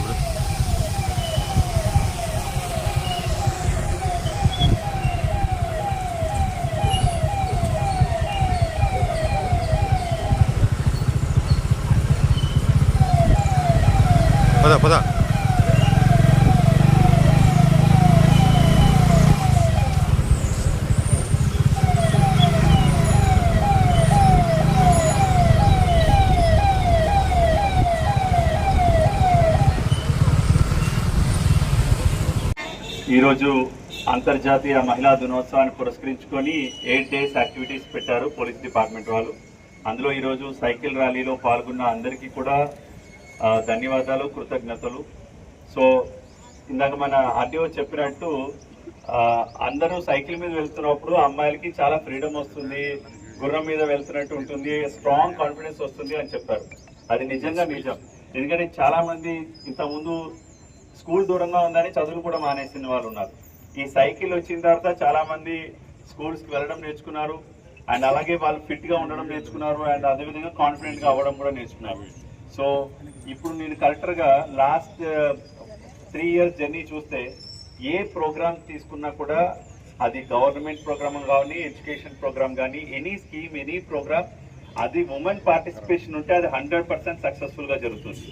ఇప్పుడు పద పద. ఈరోజు అంతర్జాతీయ మహిళా దినోత్సవాన్ని పురస్కరించుకొని 8 డేస్ యాక్టివిటీస్ పెట్టారు పోలీస్ డిపార్ట్మెంట్ వాళ్ళు. అందులో ఈరోజు సైకిల్ ర్యాలీలో పాల్గొన్న అందరికీ కూడా ధన్యవాదాలు, కృతజ్ఞతలు. సో ఇందాక మన ఆర్టీఓ చెప్పినట్టు అందరూ సైకిల్ మీద వెళ్తున్నప్పుడు అమ్మాయిలకి చాలా ఫ్రీడమ్ వస్తుంది, గుర్రం మీద వెళ్తున్నట్టు ఉంటుంది, స్ట్రాంగ్ కాన్ఫిడెన్స్ వస్తుంది అని చెప్పారు. అది నిజంగా నిజం. ఎందుకంటే చాలా మంది ఇంతకుముందు స్కూల్ దూరంగా ఉందని చదువులు కూడా మానేసిన వాళ్ళు ఉన్నారు. ఈ సైకిల్ వచ్చిన తర్వాత చాలా మంది స్కూల్స్కి వెళ్ళడం నేర్చుకున్నారు, అండ్ అలాగే వాళ్ళు ఫిట్గా ఉండడం నేర్చుకున్నారు, అండ్ అదేవిధంగా కాన్ఫిడెంట్గా అవ్వడం కూడా నేర్చుకున్నారు. సో ఇప్పుడు నేను కరెక్టర్గా లాస్ట్ 3 ఇయర్స్ జర్నీ చూస్తే ఏ ప్రోగ్రామ్ తీసుకున్నా కూడా అది గవర్నమెంట్ ప్రోగ్రామ్ కానీ, ఎడ్యుకేషన్ ప్రోగ్రామ్ కానీ, ఎనీ స్కీమ్, ఎనీ ప్రోగ్రామ్, అది ఉమెన్ పార్టిసిపేషన్ ఉంటే అది 100% సక్సెస్ఫుల్గా జరుగుతుంది.